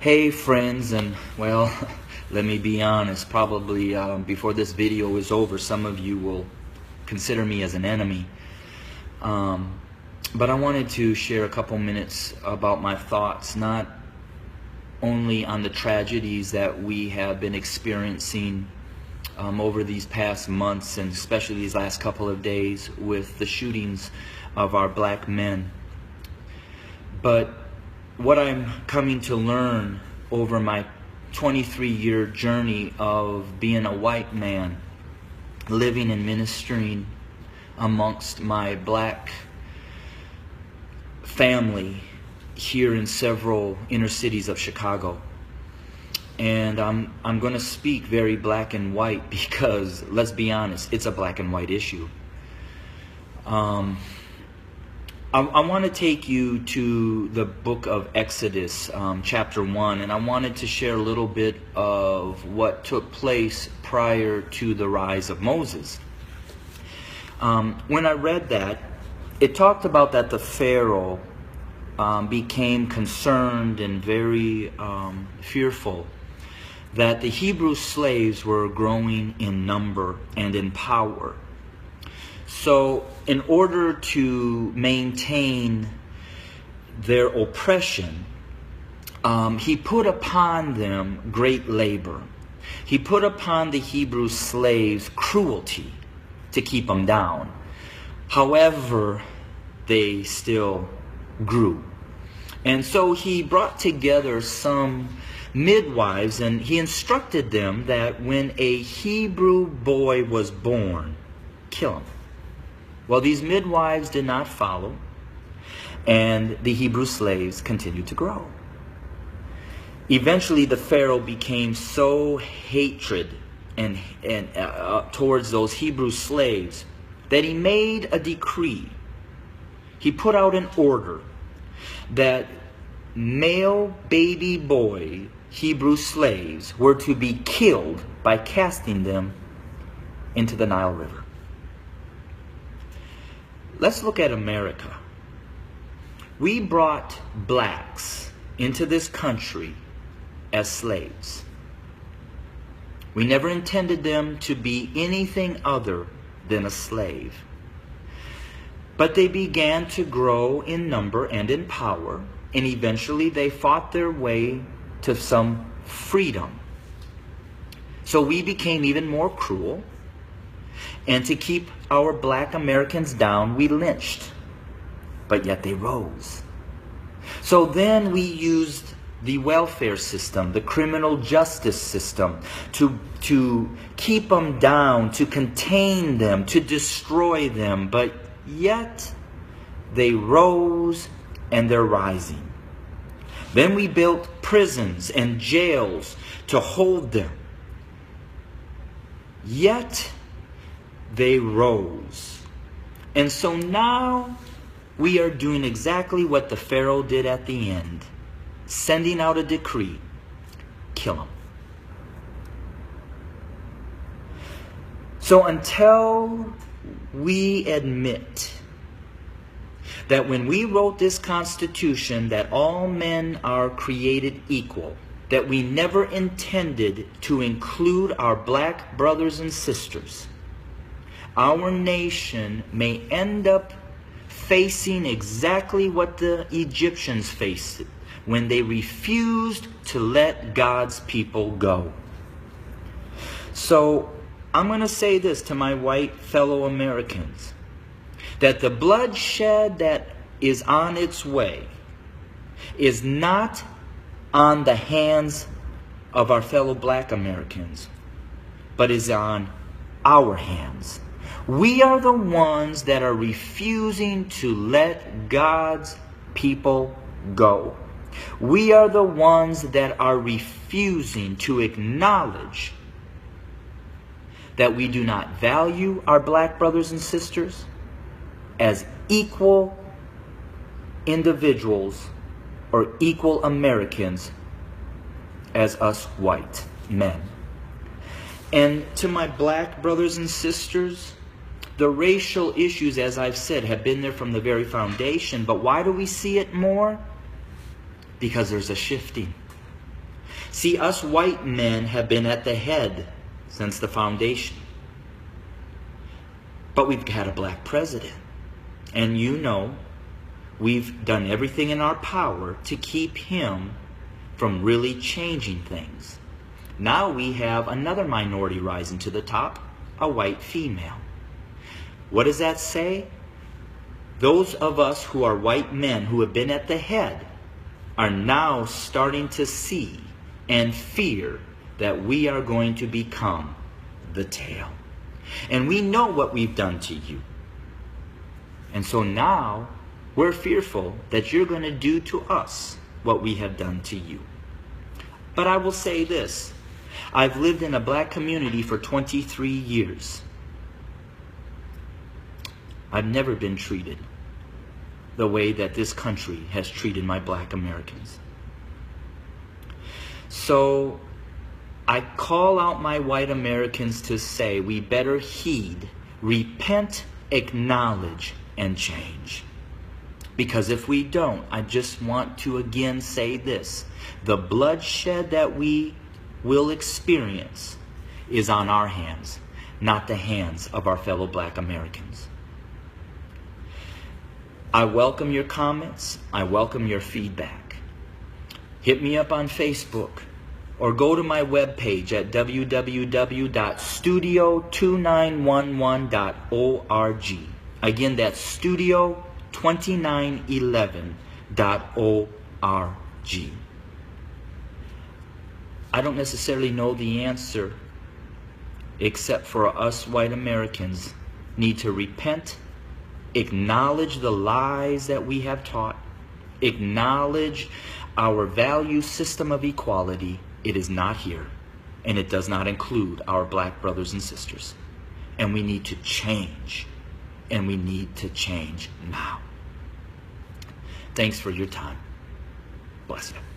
Hey friends, and well, let me be honest, probably before this video is over, some of you will consider me as an enemy. But I wanted to share a couple minutes about my thoughts, not only on the tragedies that we have been experiencing over these past months, and especially these last couple of days with the shootings of our black men, but what I'm coming to learn over my 23-year journey of being a white man, living and ministering amongst my black family here in several inner cities of Chicago. And I'm going to speak very black and white because, let's be honest, it's a black and white issue. I want to take you to the book of Exodus, chapter 1, and I wanted to share a little bit of what took place prior to the rise of Moses. When I read that, it talked about that the Pharaoh became concerned and very fearful that the Hebrew slaves were growing in number and in power. So in order to maintain their oppression, he put upon them great labor. He put upon the Hebrew slaves cruelty to keep them down. However, they still grew. And so he brought together some midwives, and he instructed them that when a Hebrew boy was born, kill him. Well, these midwives did not follow, and the Hebrew slaves continued to grow. Eventually, the Pharaoh became so hatred and towards those Hebrew slaves that he made a decree. He put out an order that male baby boy Hebrew slaves were to be killed by casting them into the Nile River. Let's look at America. We brought blacks into this country as slaves. We never intended them to be anything other than a slave. But they began to grow in number and in power, and eventually they fought their way to some freedom. So we became even more cruel. And to keep our black Americans down, we lynched. But yet they rose. So then we used the welfare system, the criminal justice system, to keep them down, to contain them, to destroy them. But yet they rose, and they're rising. Then we built prisons and jails to hold them. Yet they rose. And so now we are doing exactly what the Pharaoh did at the end, sending out a decree: kill them. So until we admit that when we wrote this Constitution that all men are created equal, that we never intended to include our black brothers and sisters, our nation may end up facing exactly what the Egyptians faced when they refused to let God's people go. So I'm going to say this to my white fellow Americans, that the bloodshed that is on its way is not on the hands of our fellow black Americans, but is on our hands. We are the ones that are refusing to let God's people go. We are the ones that are refusing to acknowledge that we do not value our black brothers and sisters as equal individuals or equal Americans as us white men. And to my black brothers and sisters, the racial issues, as I've said, have been there from the very foundation. But why do we see it more? Because there's a shifting. See, us white men have been at the head since the foundation. But we've had a black president. And you know, we've done everything in our power to keep him from really changing things. Now we have another minority rising to the top, a white female. What does that say? Those of us who are white men who have been at the head are now starting to see and fear that we are going to become the tail. And we know what we've done to you. And so now we're fearful that you're going to do to us what we have done to you. But I will say this. I've lived in a black community for 23 years. I've never been treated the way that this country has treated my black Americans. So I call out my white Americans to say we better heed, repent, acknowledge, and change. Because if we don't, I just want to again say this. The bloodshed that we will experience is on our hands, not the hands of our fellow black Americans. I welcome your comments. I welcome your feedback. Hit me up on Facebook or go to my webpage at www.studio2911.org. Again, that's studio2911.org. I don't necessarily know the answer, except for us white Americans need to repent, acknowledge the lies that we have taught, acknowledge our value system of equality. It is not here, and it does not include our black brothers and sisters. And we need to change, and we need to change now. Thanks for your time. Bless you.